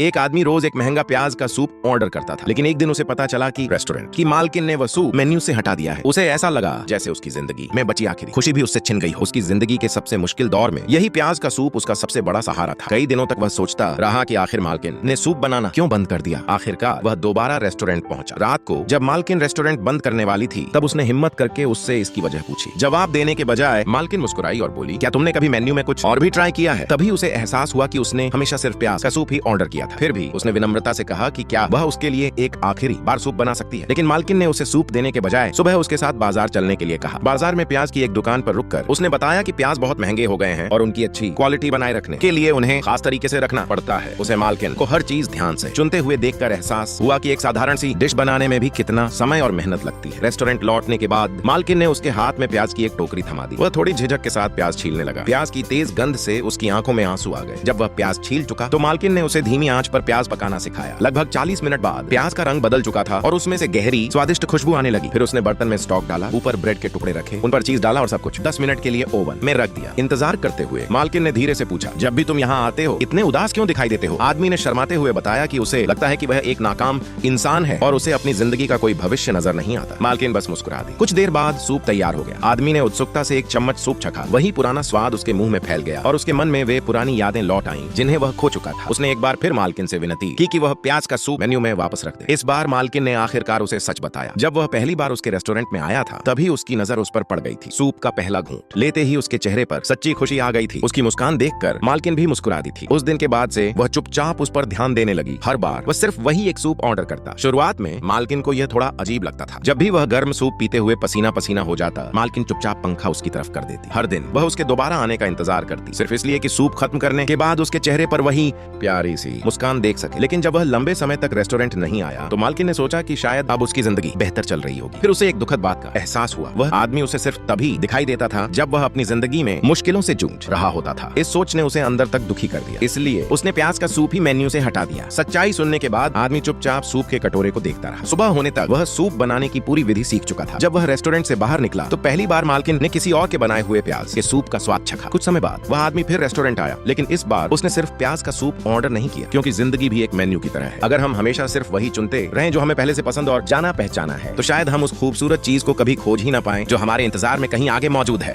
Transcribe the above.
एक आदमी रोज एक महंगा प्याज का सूप ऑर्डर करता था, लेकिन एक दिन उसे पता चला कि रेस्टोरेंट की मालकिन ने वह सूप मेन्यू से हटा दिया है। उसे ऐसा लगा जैसे उसकी जिंदगी में बची आखिरी खुशी भी उससे छिन गई हो। उसकी जिंदगी के सबसे मुश्किल दौर में यही प्याज का सूप उसका सबसे बड़ा सहारा था। कई दिनों तक वह सोचता रहा कि आखिर मालकिन ने सूप बनाना क्यों बंद कर दिया। आखिरकार वह दोबारा रेस्टोरेंट पहुंचा। रात को जब मालकिन रेस्टोरेंट बंद करने वाली थी, तब उसने हिम्मत करके उससे इसकी वजह पूछी। जवाब देने के बजाय मालकिन मुस्कुराई और बोली, क्या तुमने कभी मेन्यू में कुछ और भी ट्राई किया है? तभी उसे एहसास हुआ कि उसने हमेशा सिर्फ प्याज का सूप ही ऑर्डर किया था। फिर भी उसने विनम्रता से कहा कि क्या वह उसके लिए एक आखिरी बार सूप बना सकती है। लेकिन मालकिन ने उसे सूप देने के बजाय सुबह उसके साथ बाजार चलने के लिए कहा। बाजार में प्याज की एक दुकान पर रुककर उसने बताया कि प्याज बहुत महंगे हो गए हैं और उनकी अच्छी क्वालिटी बनाए रखने के लिए उन्हें खास तरीके से रखना पड़ता है। उसे मालकिन को हर चीज ध्यान से चुनते हुए देखकर एहसास हुआ कि एक साधारण सी डिश बनाने में भी कितना समय और मेहनत लगती है। रेस्टोरेंट लौटने के बाद मालकिन ने उसके हाथ में प्याज की एक टोकरी थमा दी। वह थोड़ी झिझक के साथ प्याज छीलने लगा। प्याज की तेज गंध से उसकी आंखों में आंसू आ गए। जब वह प्याज छील चुका तो मालकिन ने उसे धीमी आंच पर प्याज पकाना सिखाया। लगभग 40 मिनट बाद प्याज का रंग बदल चुका था और उसमें से गहरी स्वादिष्ट खुशबू आने लगी। फिर उसने बर्तन में स्टॉक डाला, ऊपर ब्रेड के टुकड़े रखे, उन पर चीज डाला और सब कुछ 10 मिनट के लिए ओवन में रख दिया। इंतजार करते हुए मालकिन ने धीरे से पूछा, जब भी तुम यहाँ आते हो इतने उदास क्यों दिखाई देते हो? आदमी ने शर्माते हुए बताया कि उसे लगता है कि वह एक नाकाम इंसान है और उसे अपनी जिंदगी का कोई भविष्य नजर नहीं आता। मालकिन बस मुस्कुरा दी। कुछ देर बाद सूप तैयार हो गया। आदमी ने उत्सुकता से एक चम्मच सूप चखा। वही पुराना स्वाद उसके मुंह में फैल गया और उसके मन में वे पुरानी यादें लौट आईं जिन्हें वह खो चुका था। उसने एक बार फिर मालकिन से विनती की कि वह प्याज का सूप मेन्यू में वापस रख दे। इस बार मालकिन ने आखिरकार उसे सच बताया। जब वह पहली बार उसके रेस्टोरेंट में आया था, तभी उसकी नजर उस पर पड़ गई थी। सूप का पहला घूंट लेते ही उसके चेहरे पर सच्ची खुशी आ गई थी। उसकी मुस्कान देखकर मालकिन भी मुस्कुरा दी थी। उस दिन के बाद से वह चुपचाप उस पर ध्यान देने लगी। हर बार वह सिर्फ वही एक सूप ऑर्डर करता। शुरुआत में मालकिन को यह थोड़ा अजीब लगता था। जब भी वह गर्म सूप पीते हुए पसीना पसीना हो जाता, मालकिन चुपचाप पंखा उसकी तरफ कर देती। हर दिन वह उसके दोबारा आने का इंतजार करती, सिर्फ इसलिए कि सूप खत्म करने के बाद उसके चेहरे पर वही प्यारी सी मुस्कान देख सके। लेकिन जब वह लंबे समय तक रेस्टोरेंट नहीं आया तो मालकिन ने सोचा कि शायद अब उसकी जिंदगी बेहतर चल रही होगी। फिर उसे एक दुखद बात का एहसास हुआ। वह आदमी उसे सिर्फ तभी दिखाई देता था जब वह अपनी जिंदगी में मुश्किलों से जूझ रहा होता था। इस सोच ने उसे अंदर तक दुखी कर दिया। इसलिए उसने प्याज का सूप ही मेन्यू से हटा दिया। सच्चाई सुनने के बाद आदमी चुपचाप सूप के कटोरे को देखता रहा। सुबह होने तक वह सूप बनाने की पूरी विधि सीख चुका था। जब वह रेस्टोरेंट से बाहर निकला तो पहली बार मालकिन ने किसी और के बनाए हुए प्याज के सूप का स्वाद चखा। कुछ समय बाद वह आदमी फिर रेस्टोरेंट आया, लेकिन इस बार उसने सिर्फ प्याज का सूप ऑर्डर नहीं किया, क्योंकि जिंदगी भी एक मेन्यू की तरह है। अगर हम हमेशा सिर्फ वही चुनते रहें जो हमें पहले से पसंद और जाना पहचाना है, तो शायद हम उस खूबसूरत चीज को कभी खोज ही ना पाएं जो हमारे इंतजार में कहीं आगे मौजूद है।